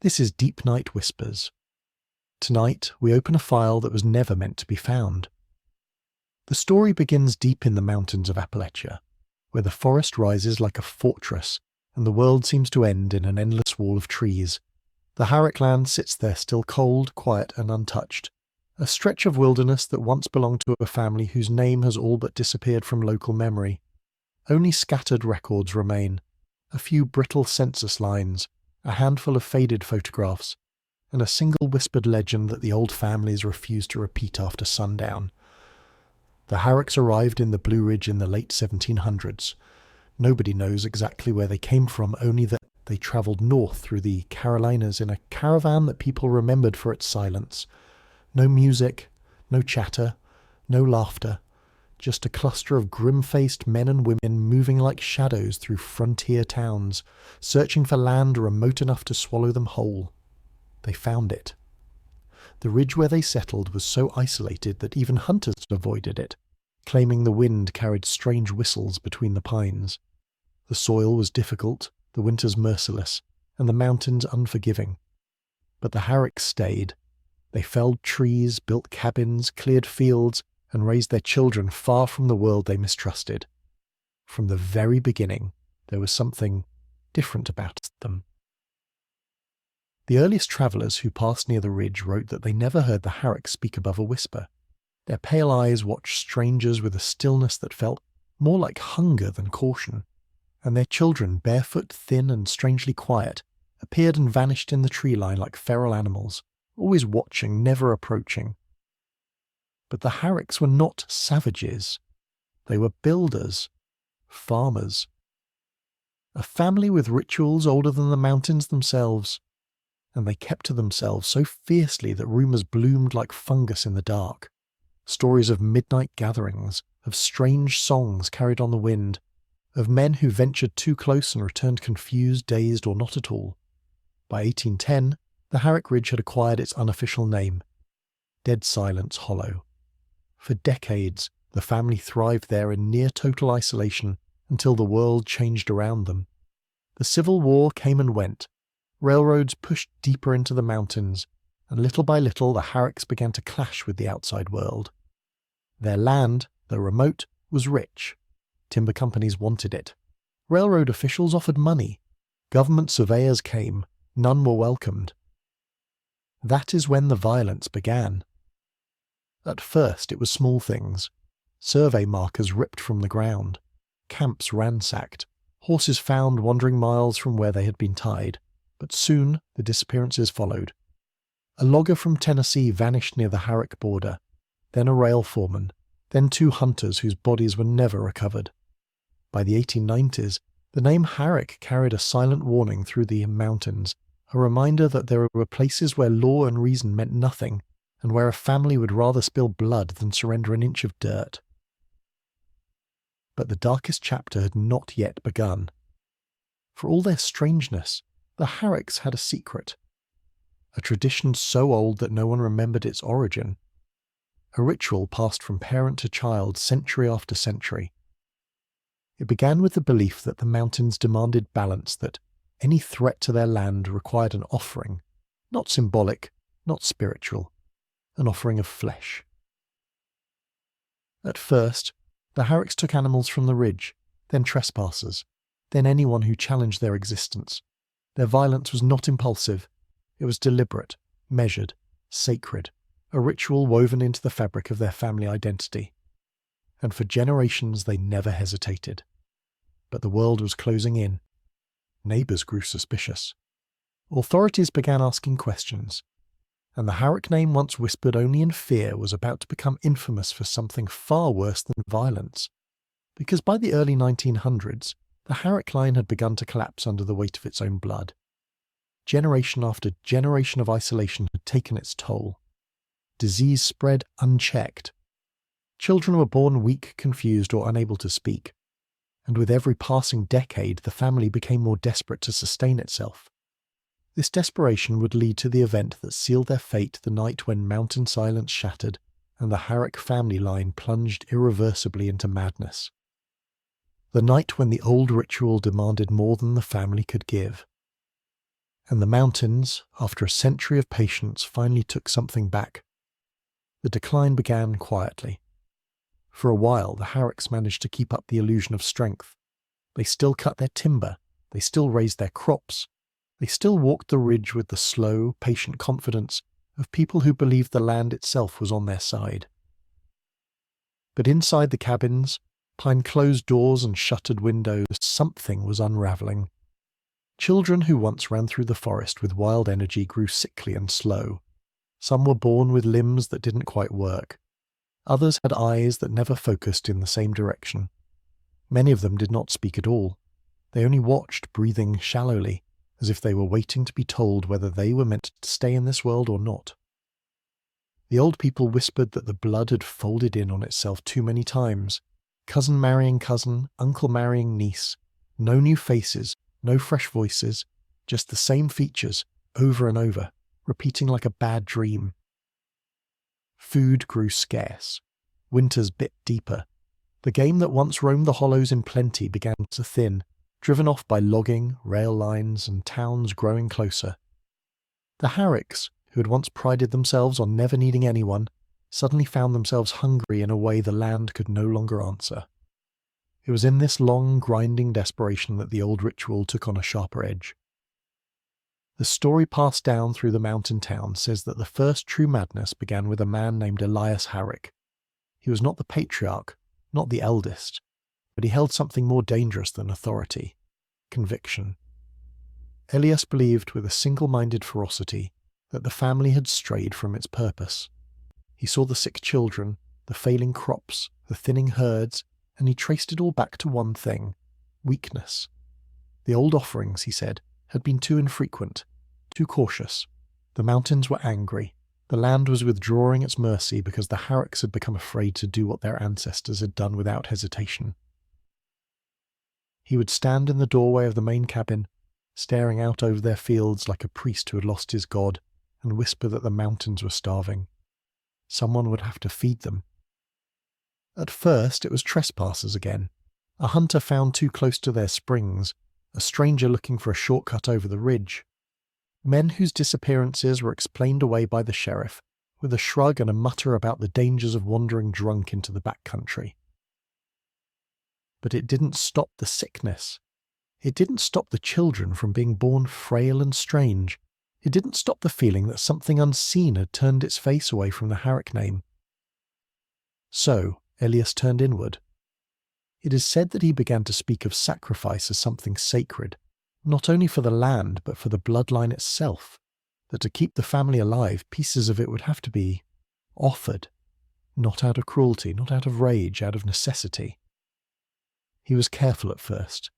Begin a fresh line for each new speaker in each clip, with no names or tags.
This is Deep Night Whispers. Tonight, we open a file that was never meant to be found. The story begins deep in the mountains of Appalachia, where the forest rises like a fortress and the world seems to end in an endless wall of trees. The Harrick land sits there still cold, quiet and untouched, a stretch of wilderness that once belonged to a family whose name has all but disappeared from local memory. Only scattered records remain, a few brittle census lines, a handful of faded photographs, and a single whispered legend that the old families refused to repeat after sundown. The Harricks arrived in the Blue Ridge in the late 1700s. Nobody knows exactly where they came from, only that they travelled north through the Carolinas in a caravan that people remembered for its silence. No music, no chatter, no laughter, just a cluster of grim-faced men and women moving like shadows through frontier towns, searching for land remote enough to swallow them whole. They found it. The ridge where they settled was so isolated that even hunters avoided it, claiming the wind carried strange whistles between the pines. The soil was difficult, the winters merciless, and the mountains unforgiving. But the Harricks stayed. They felled trees, built cabins, cleared fields, and raised their children far from the world they mistrusted. From the very beginning, there was something different about them. The earliest travellers who passed near the ridge wrote that they never heard the Harricks speak above a whisper. Their pale eyes watched strangers with a stillness that felt more like hunger than caution, and their children, barefoot, thin and strangely quiet, appeared and vanished in the tree line like feral animals, always watching, never approaching. But the Harricks were not savages. They were builders, farmers. A family with rituals older than the mountains themselves, and they kept to themselves so fiercely that rumours bloomed like fungus in the dark. Stories of midnight gatherings, of strange songs carried on the wind, of men who ventured too close and returned confused, dazed, or not at all. By 1810, the Harrick Ridge had acquired its unofficial name, Dead Silence Hollow. For decades, the family thrived there in near total isolation until the world changed around them. The Civil War came and went. Railroads pushed deeper into the mountains, and little by little the Harricks began to clash with the outside world. Their land, though remote, was rich. Timber companies wanted it. Railroad officials offered money. Government surveyors came. None were welcomed. That is when the violence began. At first it was small things. Survey markers ripped from the ground. Camps ransacked. Horses found wandering miles from where they had been tied. But soon the disappearances followed. A logger from Tennessee vanished near the Harrick border, then a rail foreman, then 2 hunters whose bodies were never recovered. By the 1890s, the name Harrick carried a silent warning through the mountains, a reminder that there were places where law and reason meant nothing, and where a family would rather spill blood than surrender an inch of dirt. But the darkest chapter had not yet begun. For all their strangeness, the Harricks had a secret. A tradition so old that no one remembered its origin. A ritual passed from parent to child century after century. It began with the belief that the mountains demanded balance, that any threat to their land required an offering, not symbolic, not spiritual, an offering of flesh. At first, the Harricks took animals from the ridge, then trespassers, then anyone who challenged their existence. Their violence was not impulsive. It was deliberate, measured, sacred, a ritual woven into the fabric of their family identity. And for generations they never hesitated. But the world was closing in. Neighbours grew suspicious. Authorities began asking questions. And the Harrick name, once whispered only in fear, was about to become infamous for something far worse than violence. Because by the early 1900s, the Harrick line had begun to collapse under the weight of its own blood. Generation after generation of isolation had taken its toll. Disease spread unchecked. Children were born weak, confused, or unable to speak. And with every passing decade, the family became more desperate to sustain itself. This desperation would lead to the event that sealed their fate the night when mountain silence shattered and the Harrick family line plunged irreversibly into madness. The night when the old ritual demanded more than the family could give. And the mountains, after a century of patience, finally took something back. The decline began quietly. For a while, the Harricks managed to keep up the illusion of strength. They still cut their timber, they still raised their crops, they still walked the ridge with the slow, patient confidence of people who believed the land itself was on their side. But inside the cabins, behind closed doors and shuttered windows, something was unravelling. Children who once ran through the forest with wild energy grew sickly and slow. Some were born with limbs that didn't quite work. Others had eyes that never focused in the same direction. Many of them did not speak at all. They only watched, breathing shallowly, as if they were waiting to be told whether they were meant to stay in this world or not. The old people whispered that the blood had folded in on itself too many times. Cousin marrying cousin, uncle marrying niece. No new faces, no fresh voices, just the same features, over and over, repeating like a bad dream. Food grew scarce. Winters bit deeper. The game that once roamed the hollows in plenty began to thin, driven off by logging, rail lines, and towns growing closer. The Harricks, who had once prided themselves on never needing anyone, suddenly found themselves hungry in a way the land could no longer answer. It was in this long, grinding desperation that the old ritual took on a sharper edge. The story passed down through the mountain town says that the first true madness began with a man named Elias Harrick. He was not the patriarch, not the eldest, but he held something more dangerous than authority: conviction. Elias believed with a single-minded ferocity that the family had strayed from its purpose. He saw the sick children, the failing crops, the thinning herds, and he traced it all back to one thing: weakness. The old offerings, he said, had been too infrequent, too cautious. The mountains were angry. The land was withdrawing its mercy because the Harricks had become afraid to do what their ancestors had done without hesitation. He would stand in the doorway of the main cabin, staring out over their fields like a priest who had lost his god, and whisper that the mountains were starving. Someone would have to feed them. At first it was trespassers again. A hunter found too close to their springs, a stranger looking for a shortcut over the ridge. Men whose disappearances were explained away by the sheriff, with a shrug and a mutter about the dangers of wandering drunk into the back country. But it didn't stop the sickness. It didn't stop the children from being born frail and strange. It didn't stop the feeling that something unseen had turned its face away from the Harrick name. So Elias turned inward. It is said that he began to speak of sacrifice as something sacred, not only for the land but for the bloodline itself, that to keep the family alive, pieces of it would have to be offered, not out of cruelty, not out of rage, out of necessity. He was careful at first.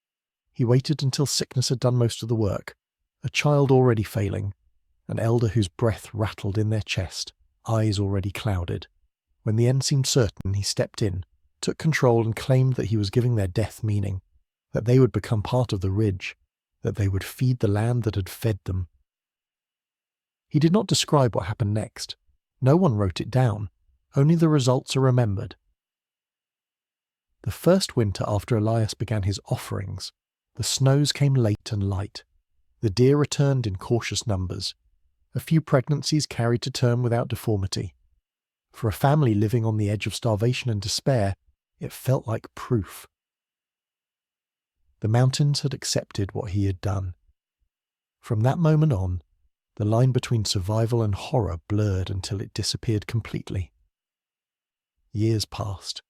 He waited until sickness had done most of the work, a child already failing, an elder whose breath rattled in their chest, eyes already clouded. When the end seemed certain, he stepped in, took control and claimed that he was giving their death meaning, that they would become part of the ridge, that they would feed the land that had fed them. He did not describe what happened next. No one wrote it down. Only the results are remembered. The first winter after Elias began his offerings, the snows came late and light. The deer returned in cautious numbers. A few pregnancies carried to term without deformity. For a family living on the edge of starvation and despair, it felt like proof. The mountains had accepted what he had done. From that moment on, the line between survival and horror blurred until it disappeared completely. Years passed.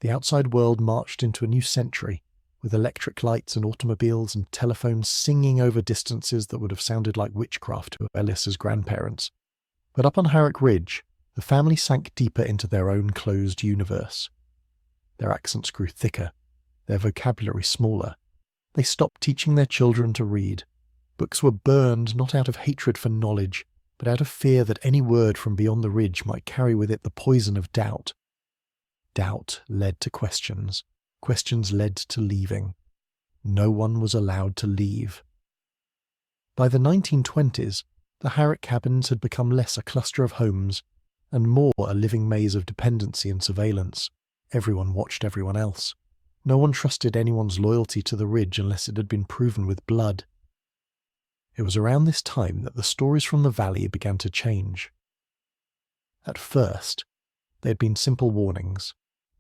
The outside world marched into a new century, with electric lights and automobiles and telephones singing over distances that would have sounded like witchcraft to Elias's grandparents. But up on Harrick Ridge, the family sank deeper into their own closed universe. Their accents grew thicker, their vocabulary smaller. They stopped teaching their children to read. Books were burned not out of hatred for knowledge, but out of fear that any word from beyond the ridge might carry with it the poison of doubt. Doubt led to questions. Questions led to leaving. No one was allowed to leave. By the 1920s, the Harrick cabins had become less a cluster of homes and more a living maze of dependency and surveillance. Everyone watched everyone else. No one trusted anyone's loyalty to the ridge unless it had been proven with blood. It was around this time that the stories from the valley began to change. At first, they had been simple warnings.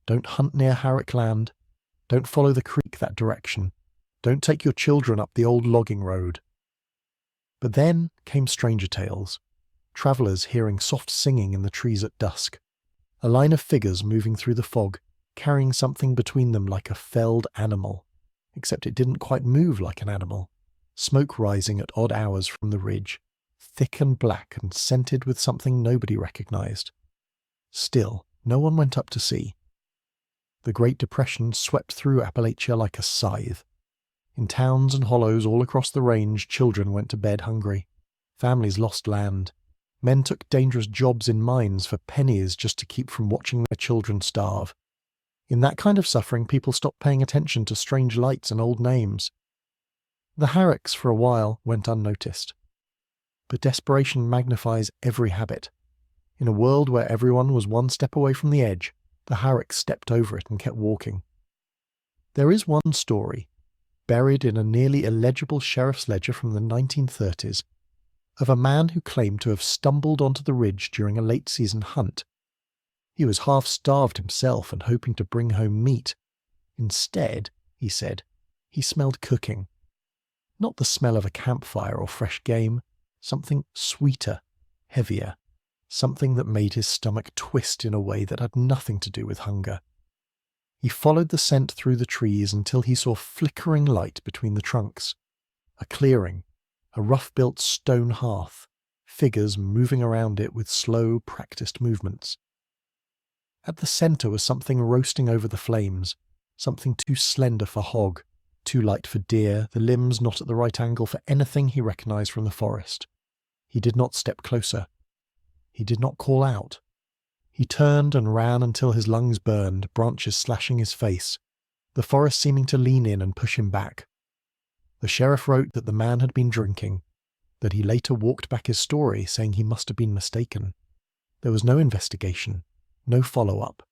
Don't hunt near Harrick land. Don't follow the creek that direction. Don't take your children up the old logging road. But then came stranger tales. Travellers hearing soft singing in the trees at dusk. A line of figures moving through the fog, carrying something between them like a felled animal. Except it didn't quite move like an animal. Smoke rising at odd hours from the ridge, thick and black and scented with something nobody recognised. Still, no one went up to see. The Great Depression swept through Appalachia like a scythe. In towns and hollows all across the range, children went to bed hungry. Families lost land. Men took dangerous jobs in mines for pennies just to keep from watching their children starve. In that kind of suffering, people stopped paying attention to strange lights and old names. The Harricks, for a while, went unnoticed. But desperation magnifies every habit. In a world where everyone was one step away from the edge, the Harricks stepped over it and kept walking. There is one story, buried in a nearly illegible sheriff's ledger from the 1930s, of a man who claimed to have stumbled onto the ridge during a late-season hunt. He was half-starved himself and hoping to bring home meat. Instead, he said, he smelled cooking. Not the smell of a campfire or fresh game, something sweeter, heavier, something that made his stomach twist in a way that had nothing to do with hunger. He followed the scent through the trees until he saw flickering light between the trunks. A clearing, a rough-built stone hearth, figures moving around it with slow, practiced movements. At the centre was something roasting over the flames, something too slender for hog, too light for deer, the limbs not at the right angle for anything he recognised from the forest. He did not step closer. He did not call out. He turned and ran until his lungs burned, branches slashing his face, the forest seeming to lean in and push him back. The sheriff wrote that the man had been drinking, that he later walked back his story saying he must have been mistaken. There was no investigation, no follow-up.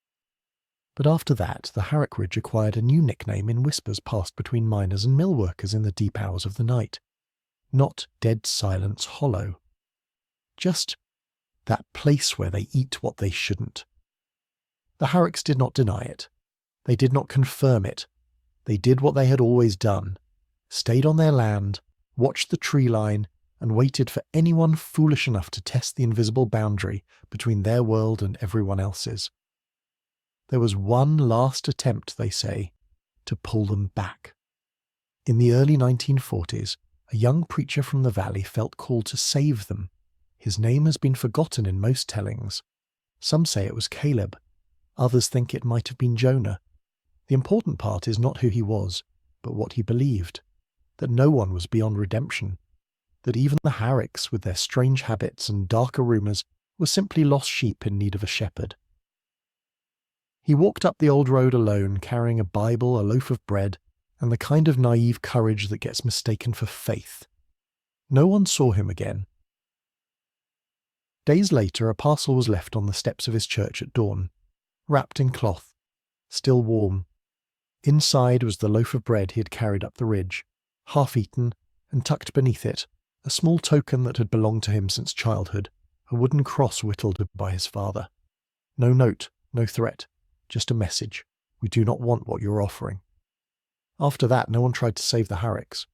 But after that, the Harrick Ridge acquired a new nickname in whispers passed between miners and mill workers in the deep hours of the night. Not Dead Silence Hollow. Just that place where they eat what they shouldn't. The Harricks did not deny it. They did not confirm it. They did what they had always done. Stayed on their land, watched the tree line, and waited for anyone foolish enough to test the invisible boundary between their world and everyone else's. There was one last attempt, they say, to pull them back. In the early 1940s, a young preacher from the valley felt called to save them. His name has been forgotten in most tellings. Some say it was Caleb. Others think it might have been Jonah. The important part is not who he was, but what he believed. That no one was beyond redemption. That even the Harricks, with their strange habits and darker rumours, were simply lost sheep in need of a shepherd. He walked up the old road alone, carrying a Bible, a loaf of bread, and the kind of naive courage that gets mistaken for faith. No one saw him again. Days later, a parcel was left on the steps of his church at dawn, wrapped in cloth, still warm. Inside was the loaf of bread he had carried up the ridge, half-eaten, and tucked beneath it, a small token that had belonged to him since childhood, a wooden cross whittled by his father. No note, no threat, just a message. We do not want what you're offering. After that, no one tried to save the Harricks.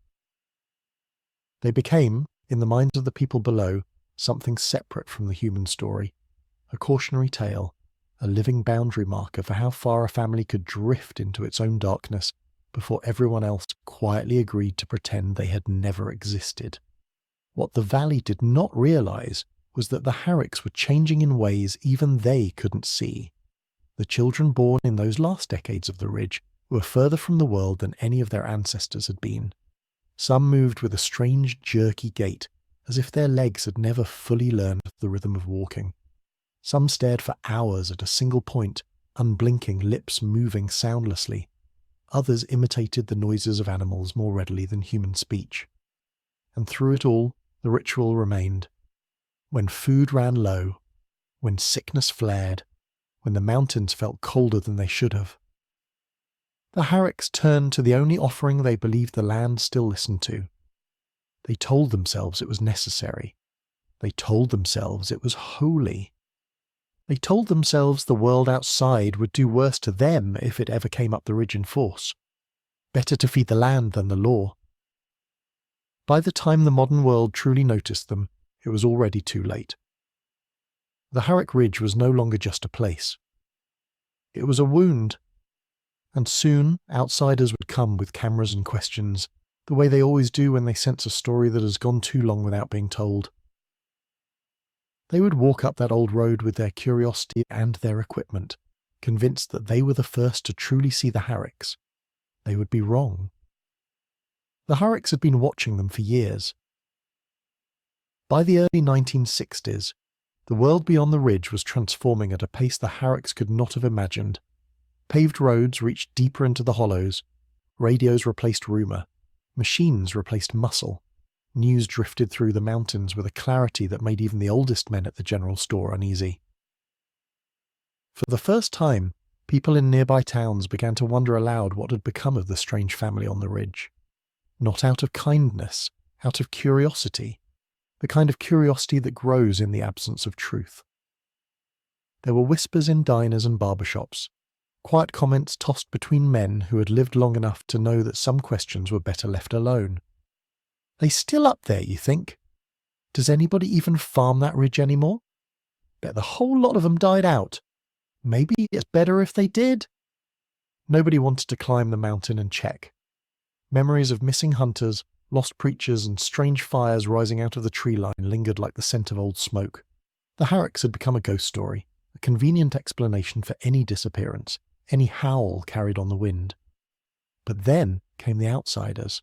They became, in the minds of the people below, something separate from the human story, a cautionary tale, a living boundary marker for how far a family could drift into its own darkness before everyone else quietly agreed to pretend they had never existed. What the valley did not realise was that the Harricks were changing in ways even they couldn't see. The children born in those last decades of the ridge were further from the world than any of their ancestors had been. Some moved with a strange, jerky gait, as if their legs had never fully learned the rhythm of walking. Some stared for hours at a single point, unblinking, lips moving soundlessly. Others imitated the noises of animals more readily than human speech. And through it all, the ritual remained. When food ran low, when sickness flared, when the mountains felt colder than they should have, the Harricks turned to the only offering they believed the land still listened to. They told themselves it was necessary. They told themselves it was holy. They told themselves the world outside would do worse to them if it ever came up the ridge in force. Better to feed the land than the law. By the time the modern world truly noticed them, it was already too late. The Harrick Ridge was no longer just a place. It was a wound. And soon, outsiders would come with cameras and questions, the way they always do when they sense a story that has gone too long without being told. They would walk up that old road with their curiosity and their equipment, convinced that they were the first to truly see the Harricks. They would be wrong. The Harricks had been watching them for years. By the early 1960s, the world beyond the ridge was transforming at a pace the Harricks could not have imagined. Paved roads reached deeper into the hollows, radios replaced rumour, machines replaced muscle, news drifted through the mountains with a clarity that made even the oldest men at the general store uneasy. For the first time, people in nearby towns began to wonder aloud what had become of the strange family on the ridge. Not out of kindness, out of curiosity, the kind of curiosity that grows in the absence of truth. There were whispers in diners and barbershops, quiet comments tossed between men who had lived long enough to know that some questions were better left alone. They still up there, you think? Does anybody even farm that ridge anymore? Bet the whole lot of them died out. Maybe it's better if they did. Nobody wanted to climb the mountain and check. Memories of missing hunters, lost preachers, and strange fires rising out of the tree line lingered like the scent of old smoke. The Harricks had become a ghost story, a convenient explanation for any disappearance, any howl carried on the wind. But then came the outsiders.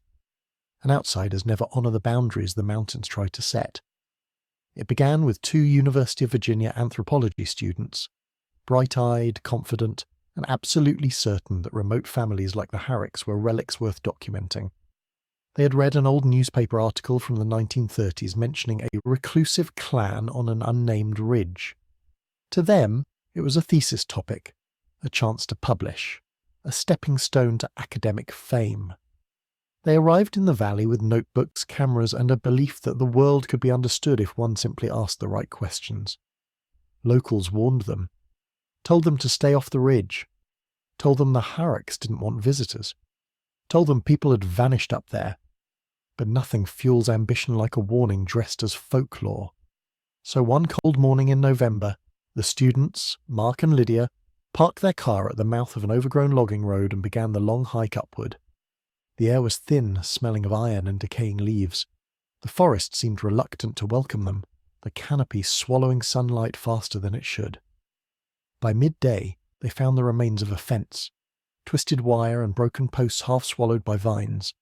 And outsiders never honour the boundaries the mountains try to set. It began with 2 University of Virginia anthropology students, bright-eyed, confident, and absolutely certain that remote families like the Harricks were relics worth documenting. They had read an old newspaper article from the 1930s mentioning a reclusive clan on an unnamed ridge. To them, it was a thesis topic, a chance to publish, a stepping stone to academic fame. They arrived in the valley with notebooks, cameras, and a belief that the world could be understood if one simply asked the right questions. Locals warned them, told them to stay off the ridge, told them the Harricks didn't want visitors, told them people had vanished up there. But nothing fuels ambition like a warning dressed as folklore. So one cold morning in November, the students, Mark and Lydia, parked their car at the mouth of an overgrown logging road and began the long hike upward. The air was thin, smelling of iron and decaying leaves. The forest seemed reluctant to welcome them, the canopy swallowing sunlight faster than it should. By midday, they found the remains of a fence, twisted wire and broken posts half swallowed by vines.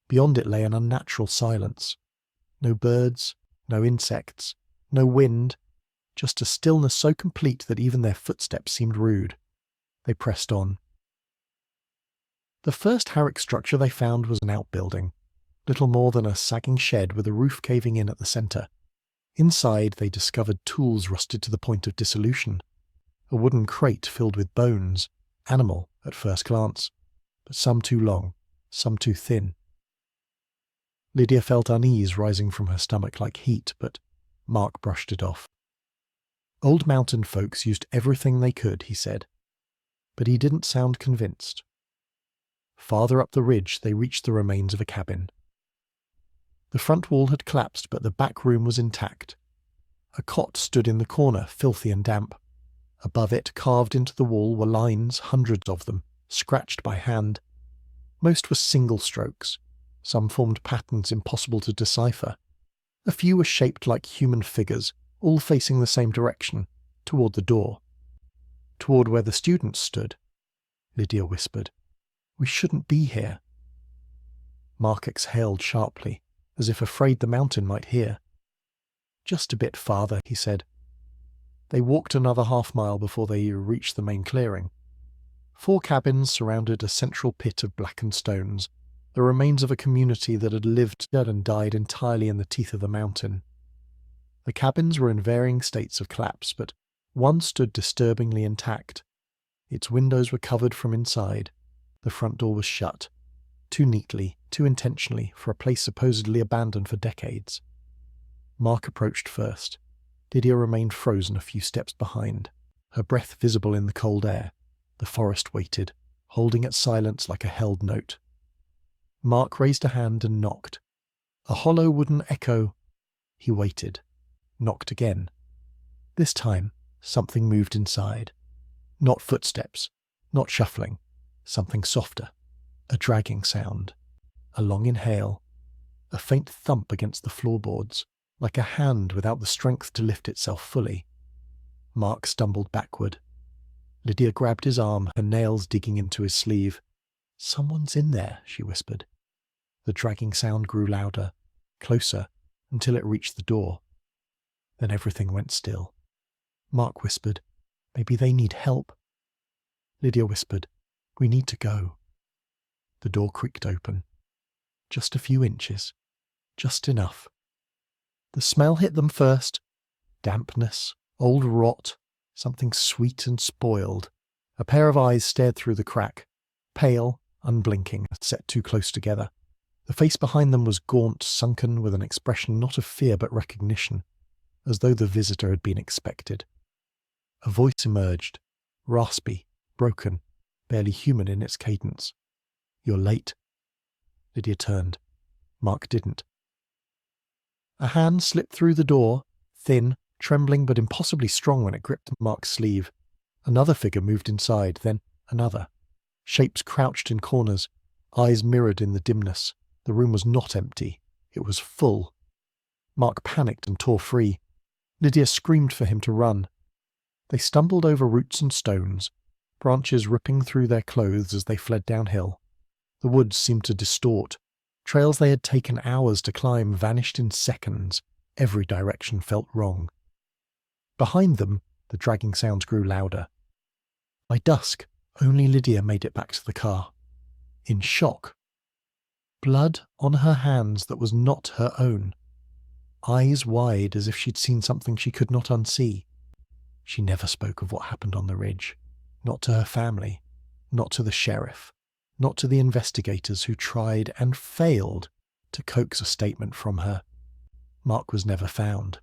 Beyond it lay an unnatural silence. No birds, no insects, no wind, just a stillness so complete that even their footsteps seemed rude. They pressed on. The first Harrick structure they found was an outbuilding, little more than a sagging shed with a roof caving in at the centre. Inside they discovered tools rusted to the point of dissolution, a wooden crate filled with bones, animal at first glance, but some too long, some too thin. Lydia felt unease rising from her stomach like heat, but Mark brushed it off. Old mountain folks used everything they could, he said, but he didn't sound convinced. Farther up the ridge they reached the remains of a cabin. The front wall had collapsed, but the back room was intact. A cot stood in the corner, filthy and damp. Above it, carved into the wall, were lines, hundreds of them, scratched by hand. Most were single strokes. Some formed patterns impossible to decipher. A few were shaped like human figures, all facing the same direction, toward the door. Toward where the students stood. Lydia whispered, "We shouldn't be here." Mark exhaled sharply, as if afraid the mountain might hear. "Just a bit farther," he said. They walked another half-mile before they reached the main clearing. 4 cabins surrounded a central pit of blackened stones, the remains of a community that had lived and died entirely in the teeth of the mountain. The cabins were in varying states of collapse, but one stood disturbingly intact. Its windows were covered from inside. The front door was shut, too neatly, too intentionally for a place supposedly abandoned for decades. Mark approached first. Lydia remained frozen a few steps behind, her breath visible in the cold air. The forest waited, holding its silence like a held note. Mark raised a hand and knocked. A hollow wooden echo. He waited. Knocked again. This time, something moved inside. Not footsteps, not shuffling. Something softer. A dragging sound. A long inhale. A faint thump against the floorboards, like a hand without the strength to lift itself fully. Mark stumbled backward. Lydia grabbed his arm, her nails digging into his sleeve. "Someone's in there," she whispered. The dragging sound grew louder, closer, until it reached the door. Then everything went still. Mark whispered, "Maybe they need help." Lydia whispered, "We need to go." The door creaked open. Just a few inches. Just enough. The smell hit them first. Dampness, old rot, something sweet and spoiled. A pair of eyes stared through the crack, pale, unblinking, set too close together. The face behind them was gaunt, sunken, with an expression not of fear but recognition, as though the visitor had been expected. A voice emerged, raspy, broken, barely human in its cadence. "You're late." Lydia turned. Mark didn't. A hand slipped through the door, thin, trembling but impossibly strong when it gripped Mark's sleeve. Another figure moved inside, then another. Shapes crouched in corners, eyes mirrored in the dimness. The room was not empty. It was full. Mark panicked and tore free. Lydia screamed for him to run. They stumbled over roots and stones, branches ripping through their clothes as they fled downhill. The woods seemed to distort. Trails they had taken hours to climb vanished in seconds. Every direction felt wrong. Behind them, the dragging sounds grew louder. By dusk, only Lydia made it back to the car. In shock. Blood on her hands that was not her own. Eyes wide as if she'd seen something she could not unsee. She never spoke of what happened on the ridge. Not to her family. Not to the sheriff. Not to the investigators who tried and failed to coax a statement from her. Mark was never found.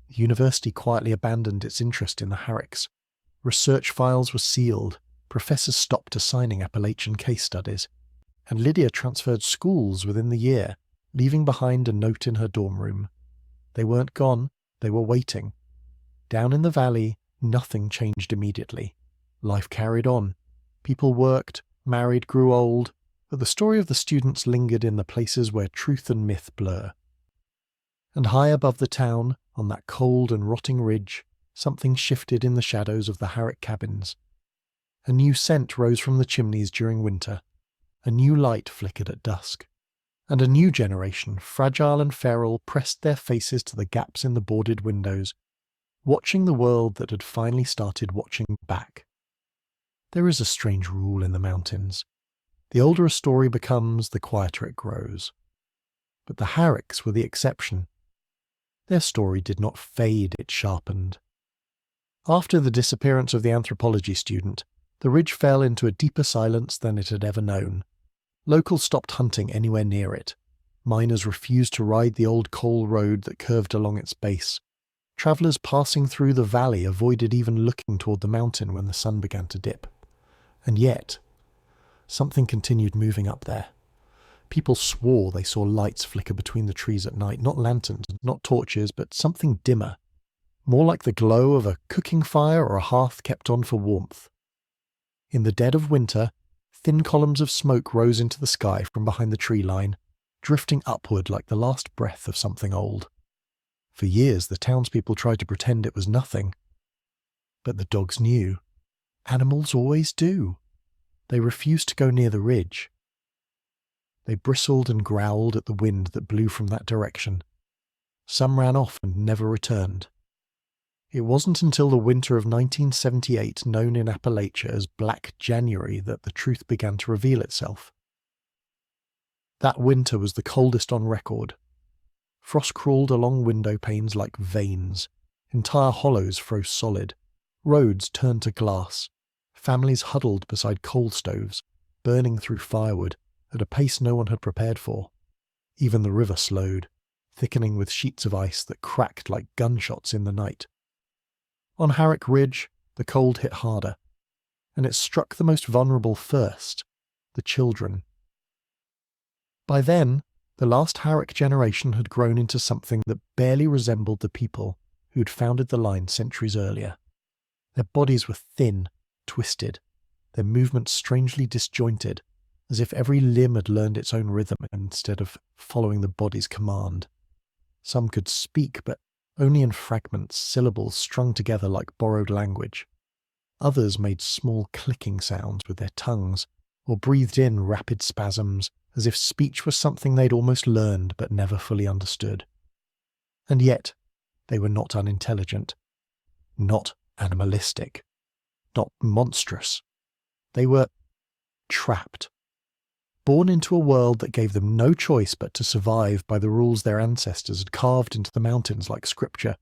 The university quietly abandoned its interest in the Harricks. Research files were sealed, professors stopped assigning Appalachian case studies, and Lydia transferred schools within the year, leaving behind a note in her dorm room. They weren't gone, they were waiting. Down in the valley, nothing changed immediately. Life carried on. People worked, married, grew old, but the story of the students lingered in the places where truth and myth blur. And high above the town, on that cold and rotting ridge, something shifted in the shadows of the Harrick cabins. A new scent rose from the chimneys during winter. A new light flickered at dusk. And a new generation, fragile and feral, pressed their faces to the gaps in the boarded windows, watching the world that had finally started watching back. There is a strange rule in the mountains. The older a story becomes, the quieter it grows. But the Harricks were the exception. Their story did not fade, it sharpened. After the disappearance of the anthropology student, the ridge fell into a deeper silence than it had ever known. Locals stopped hunting anywhere near it. Miners refused to ride the old coal road that curved along its base. Travellers passing through the valley avoided even looking toward the mountain when the sun began to dip. And yet, something continued moving up there. People swore they saw lights flicker between the trees at night, not lanterns, not torches, but something dimmer, more like the glow of a cooking fire or a hearth kept on for warmth. In the dead of winter, thin columns of smoke rose into the sky from behind the tree line, drifting upward like the last breath of something old. For years the townspeople tried to pretend it was nothing. But the dogs knew. Animals always do. They refused to go near the ridge. They bristled and growled at the wind that blew from that direction. Some ran off and never returned. It wasn't until the winter of 1978, known in Appalachia as Black January, that the truth began to reveal itself. That winter was the coldest on record. Frost crawled along window panes like veins. Entire hollows froze solid. Roads turned to glass. Families huddled beside coal stoves, burning through firewood, at a pace no one had prepared for. Even the river slowed, thickening with sheets of ice that cracked like gunshots in the night. On Harrick Ridge, the cold hit harder, and it struck the most vulnerable first, the children. By then, the last Harrick generation had grown into something that barely resembled the people who'd founded the line centuries earlier. Their bodies were thin, twisted, their movements strangely disjointed, as if every limb had learned its own rhythm instead of following the body's command. Some could speak, but only in fragments, syllables strung together like borrowed language. Others made small clicking sounds with their tongues, or breathed in rapid spasms, as if speech was something they'd almost learned but never fully understood. And yet, they were not unintelligent, not animalistic, not monstrous. They were trapped, born into a world that gave them no choice but to survive by the rules their ancestors had carved into the mountains like scripture.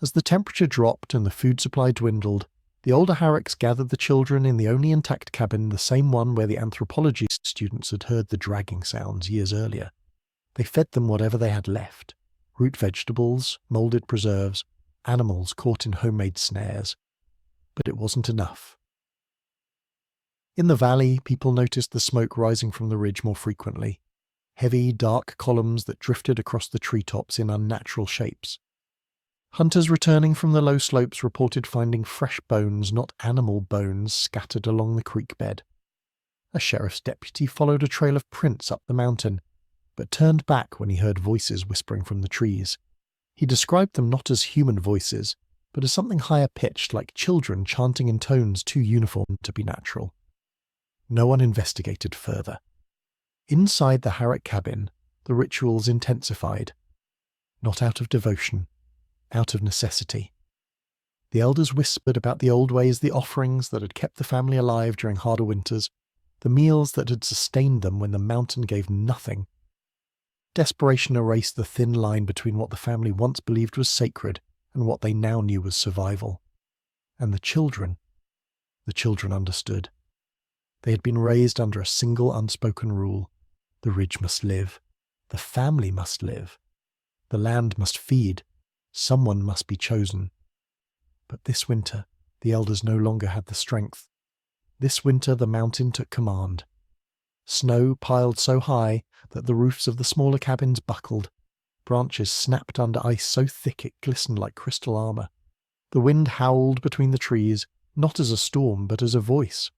As the temperature dropped and the food supply dwindled, the older Harricks gathered the children in the only intact cabin, the same one where the anthropology students had heard the dragging sounds years earlier. They fed them whatever they had left: root vegetables, moulded preserves, animals caught in homemade snares. But it wasn't enough. In the valley, people noticed the smoke rising from the ridge more frequently. Heavy, dark columns that drifted across the treetops in unnatural shapes. Hunters returning from the low slopes reported finding fresh bones, not animal bones, scattered along the creek bed. A sheriff's deputy followed a trail of prints up the mountain, but turned back when he heard voices whispering from the trees. He described them not as human voices, but as something higher pitched, like children chanting in tones too uniform to be natural. No one investigated further. Inside the Harrick cabin, the rituals intensified, not out of devotion, out of necessity. The elders whispered about the old ways, the offerings that had kept the family alive during harder winters, the meals that had sustained them when the mountain gave nothing. Desperation erased the thin line between what the family once believed was sacred and what they now knew was survival. And the children understood. They had been raised under a single unspoken rule: the ridge must live, the family must live, the land must feed, someone must be chosen. But this winter, the elders no longer had the strength. This winter the mountain took command. Snow piled so high that the roofs of the smaller cabins buckled. Branches snapped under ice so thick it glistened like crystal armor. The wind howled between the trees, not as a storm but as a voice.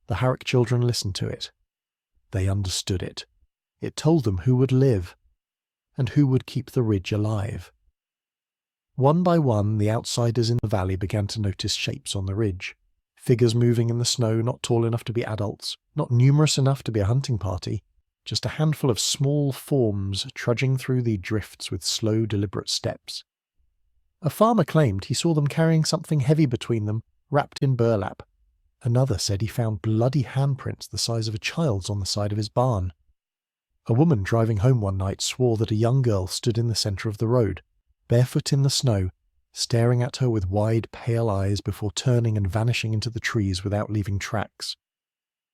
The Harrick children listened to it. They understood it. It told them who would live, and who would keep the ridge alive. One by one, the outsiders in the valley began to notice shapes on the ridge. Figures moving in the snow, not tall enough to be adults, not numerous enough to be a hunting party, just a handful of small forms trudging through the drifts with slow, deliberate steps. A farmer claimed he saw them carrying something heavy between them, wrapped in burlap. Another said he found bloody handprints the size of a child's on the side of his barn. A woman driving home one night swore that a young girl stood in the centre of the road, barefoot in the snow, staring at her with wide, pale eyes before turning and vanishing into the trees without leaving tracks.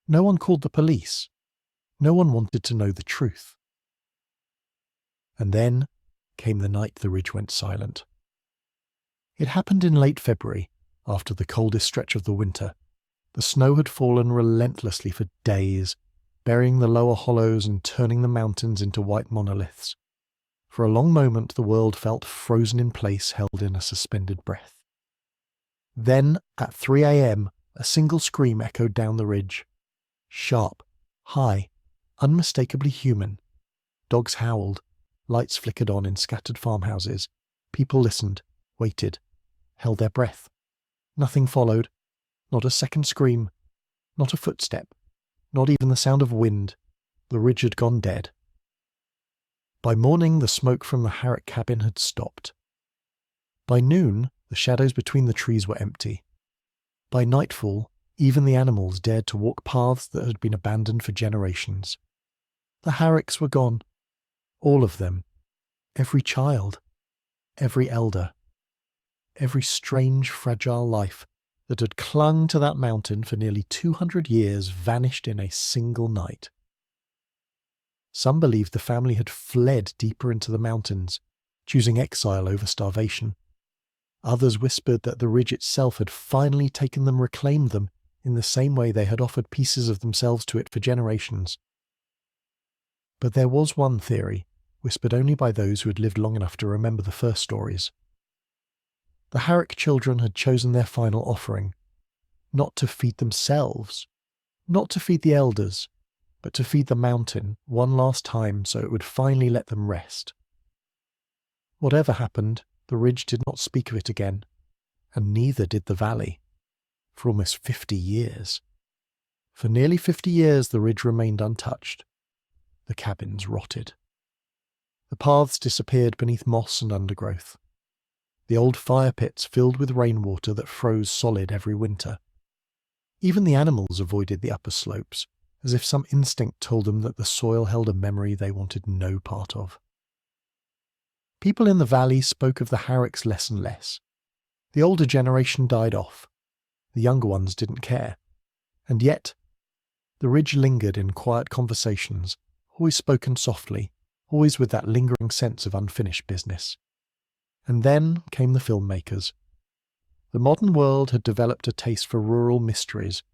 No one called the police. No one wanted to know the truth. And then came the night the ridge went silent. It happened in late February, after the coldest stretch of the winter. The snow had fallen relentlessly for days, burying the lower hollows and turning the mountains into white monoliths. For a long moment the world felt frozen in place, held in a suspended breath. Then, at 3 a.m., a single scream echoed down the ridge. Sharp, high, unmistakably human. Dogs howled, lights flickered on in scattered farmhouses. People listened, waited, held their breath. Nothing followed. Not a second scream, not a footstep, not even the sound of wind. The ridge had gone dead. By morning, the smoke from the Harrick cabin had stopped. By noon, the shadows between the trees were empty. By nightfall, even the animals dared to walk paths that had been abandoned for generations. The Harricks were gone. All of them. Every child. Every elder. Every strange, fragile life that had clung to that mountain for nearly 200 years vanished in a single night. Some believed the family had fled deeper into the mountains, choosing exile over starvation. Others whispered that the ridge itself had finally taken them, reclaimed them, in the same way they had offered pieces of themselves to it for generations. But there was one theory, whispered only by those who had lived long enough to remember the first stories. The Harrick children had chosen their final offering, not to feed themselves, not to feed the elders, but to feed the mountain one last time so it would finally let them rest. Whatever happened, the ridge did not speak of it again, and neither did the valley, for almost 50 years. For nearly 50 years the ridge remained untouched. The cabins rotted. The paths disappeared beneath moss and undergrowth. The old fire pits filled with rainwater that froze solid every winter. Even the animals avoided the upper slopes, as if some instinct told them that the soil held a memory they wanted no part of. People in the valley spoke of the Harricks less and less. The older generation died off. The younger ones didn't care. And yet, the ridge lingered in quiet conversations, always spoken softly, always with that lingering sense of unfinished business. And then came the filmmakers. The modern world had developed a taste for rural mysteries,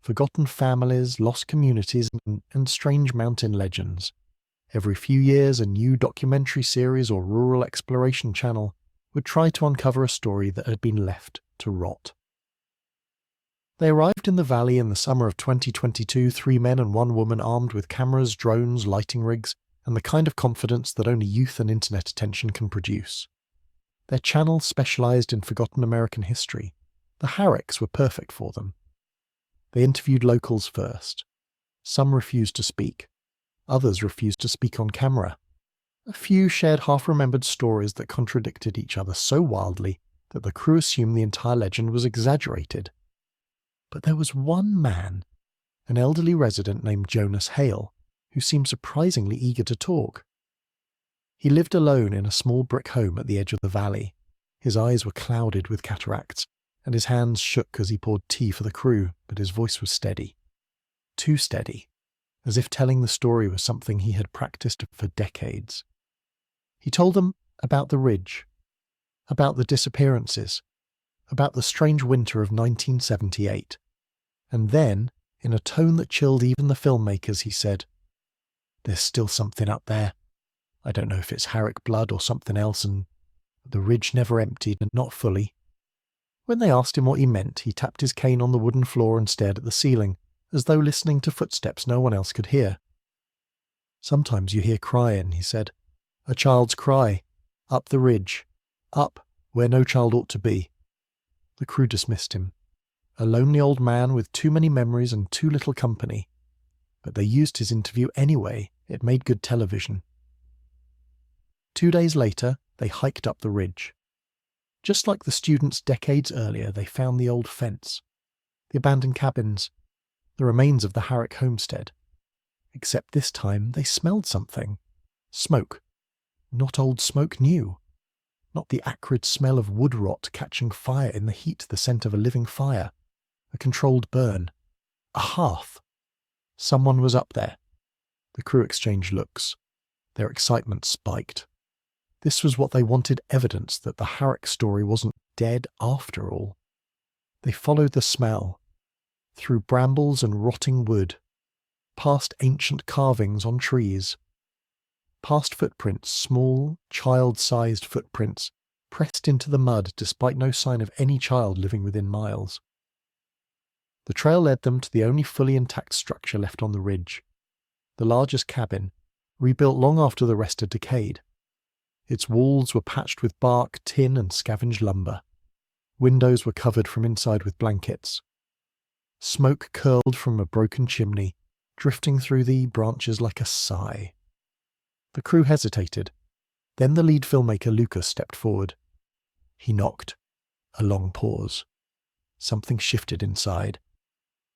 forgotten families, lost communities, and strange mountain legends. Every few years, a new documentary series or rural exploration channel would try to uncover a story that had been left to rot. They arrived in the valley in the summer of 2022, 3 men and 1 woman armed with cameras, drones, lighting rigs, and the kind of confidence that only youth and internet attention can produce. Their channel specialized in forgotten American history. The Harricks were perfect for them. They interviewed locals first. Some refused to speak. Others refused to speak on camera. A few shared half-remembered stories that contradicted each other so wildly that the crew assumed the entire legend was exaggerated. But there was one man, an elderly resident named Jonas Hale, who seemed surprisingly eager to talk. He lived alone in a small brick home at the edge of the valley. His eyes were clouded with cataracts, and his hands shook as he poured tea for the crew, but his voice was steady. Too steady, as if telling the story was something he had practiced for decades. He told them about the ridge, about the disappearances, about the strange winter of 1978. And then, in a tone that chilled even the filmmakers, he said, "There's still something up there. I don't know if it's Harrick blood or something else, and the ridge never emptied, and not fully." When they asked him what he meant, he tapped his cane on the wooden floor and stared at the ceiling, as though listening to footsteps no one else could hear. "Sometimes you hear crying," he said. "A child's cry. Up the ridge. Up where no child ought to be." The crew dismissed him. A lonely old man with too many memories and too little company. But they used his interview anyway. It made good television. 2 days later, they hiked up the ridge. Just like the students decades earlier, they found the old fence, the abandoned cabins, the remains of the Harrick homestead. Except this time they smelled something. Smoke. Not old smoke new. Not the acrid smell of wood rot catching fire in the heat, the scent of a living fire. A controlled burn. A hearth. Someone was up there. The crew exchanged looks. Their excitement spiked. This was what they wanted, evidence that the Harrick story wasn't dead after all. They followed the smell, through brambles and rotting wood, past ancient carvings on trees, past footprints, small, child-sized footprints, pressed into the mud despite no sign of any child living within miles. The trail led them to the only fully intact structure left on the ridge, the largest cabin, rebuilt long after the rest had decayed. Its walls were patched with bark, tin, and scavenged lumber. Windows were covered from inside with blankets. Smoke curled from a broken chimney, drifting through the branches like a sigh. The crew hesitated. Then the lead filmmaker Lucas stepped forward. He knocked. A long pause. Something shifted inside.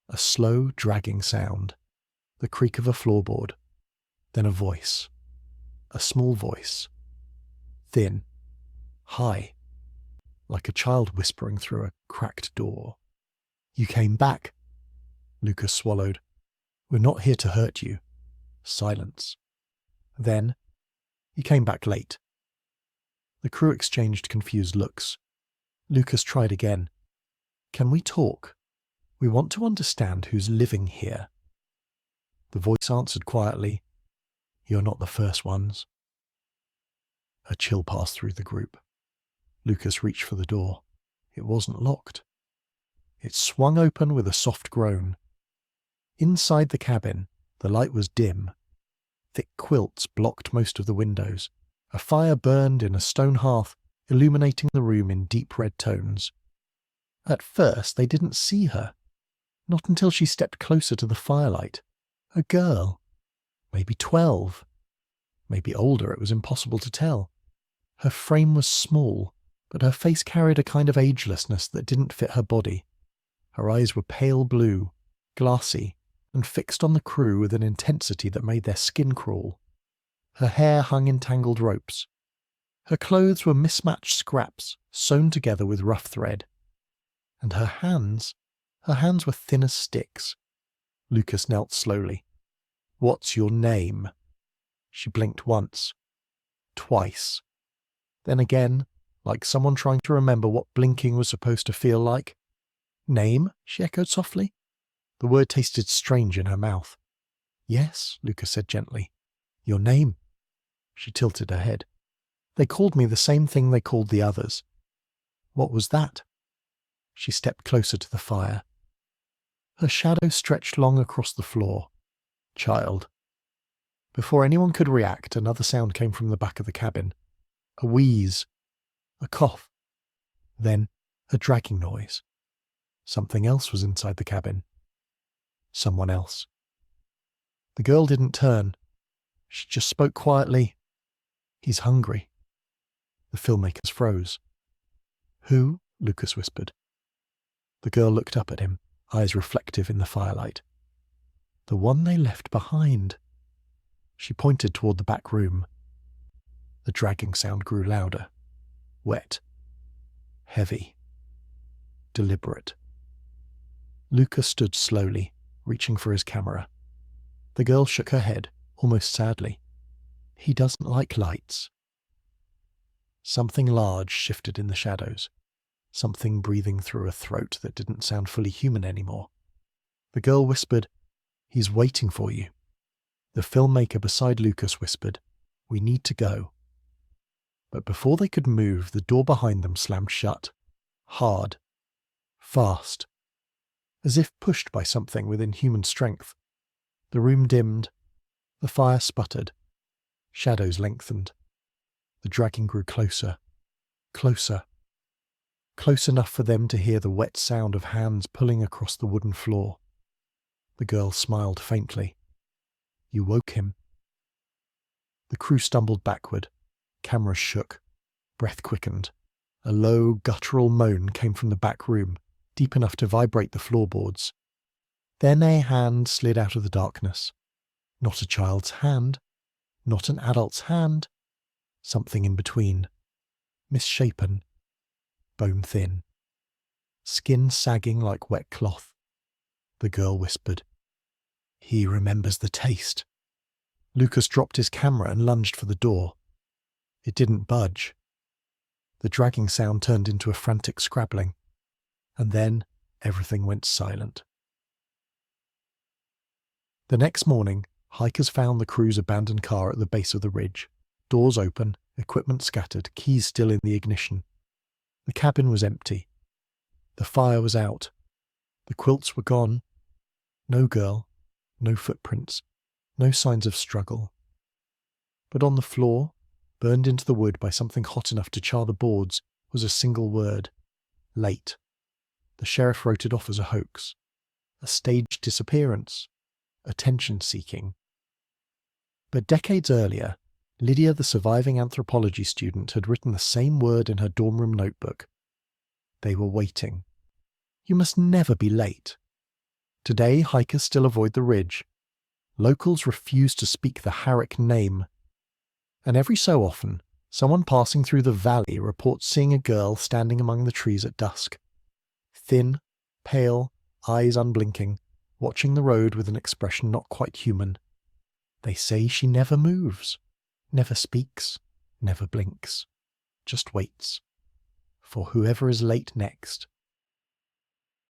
A slow, dragging sound. The creak of a floorboard. Then a voice. A small voice. Thin. High. Like a child whispering through a cracked door. "You came back." Lucas swallowed. "We're not here to hurt you." Silence. Then, he came back late. The crew exchanged confused looks. Lucas tried again. "Can we talk? We want to understand who's living here." The voice answered quietly, "You're not the first ones." A chill passed through the group. Lucas reached for the door. It wasn't locked. It swung open with a soft groan. Inside the cabin, the light was dim. Thick quilts blocked most of the windows. A fire burned in a stone hearth, illuminating the room in deep red tones. At first, they didn't see her. Not until she stepped closer to the firelight. A girl. Maybe 12. Maybe older, it was impossible to tell. Her frame was small, but her face carried a kind of agelessness that didn't fit her body. Her eyes were pale blue, glassy, and fixed on the crew with an intensity that made their skin crawl. Her hair hung in tangled ropes. Her clothes were mismatched scraps, sewn together with rough thread. And her hands were thin as sticks. Lucas knelt slowly. "What's your name?" She blinked once. Twice. Then again, like someone trying to remember what blinking was supposed to feel like. "Name?" she echoed softly. The word tasted strange in her mouth. "Yes," Lucas said gently. "Your name." She tilted her head. "They called me the same thing they called the others." "What was that?" She stepped closer to the fire. Her shadow stretched long across the floor. "Child." Before anyone could react, another sound came from the back of the cabin. A wheeze. A cough. Then a dragging noise. Something else was inside the cabin. Someone else. The girl didn't turn. She just spoke quietly. "He's hungry." The filmmakers froze. "Who?" Lucas whispered. The girl looked up at him, eyes reflective in the firelight. "The one they left behind." She pointed toward the back room. The dragging sound grew louder. Wet. Heavy. Deliberate. Lucas stood slowly, reaching for his camera. The girl shook her head, almost sadly. "He doesn't like lights." Something large shifted in the shadows. Something breathing through a throat that didn't sound fully human anymore. The girl whispered, "He's waiting for you." The filmmaker beside Lucas whispered, "We need to go." But before they could move, the door behind them slammed shut. Hard. Fast. As if pushed by something within human strength. The room dimmed. The fire sputtered. Shadows lengthened. The dragging grew closer. Closer. Close enough for them to hear the wet sound of hands pulling across the wooden floor. The girl smiled faintly. "You woke him." The crew stumbled backward. Cameras shook. Breath quickened. A low, guttural moan came from the back room, deep enough to vibrate the floorboards. Then a hand slid out of the darkness. Not a child's hand. Not an adult's hand. Something in between. Misshapen. Bone thin. Skin sagging like wet cloth. The girl whispered, "He remembers the taste." Lucas dropped his camera and lunged for the door. It didn't budge. The dragging sound turned into a frantic scrabbling. And then everything went silent. The next morning, hikers found the crew's abandoned car at the base of the ridge. Doors open, equipment scattered, keys still in the ignition. The cabin was empty. The fire was out. The quilts were gone. No girl, no footprints, no signs of struggle. But on the floor, burned into the wood by something hot enough to char the boards, was a single word. Late. The sheriff wrote it off as a hoax. A staged disappearance. Attention-seeking. But decades earlier, Lydia, the surviving anthropology student, had written the same word in her dorm room notebook. They were waiting. You must never be late. Today, hikers still avoid the ridge. Locals refuse to speak the Harrick name. And every so often, someone passing through the valley reports seeing a girl standing among the trees at dusk. Thin, pale, eyes unblinking, watching the road with an expression not quite human. They say she never moves. never speaks, never blinks, just waits for whoever is late next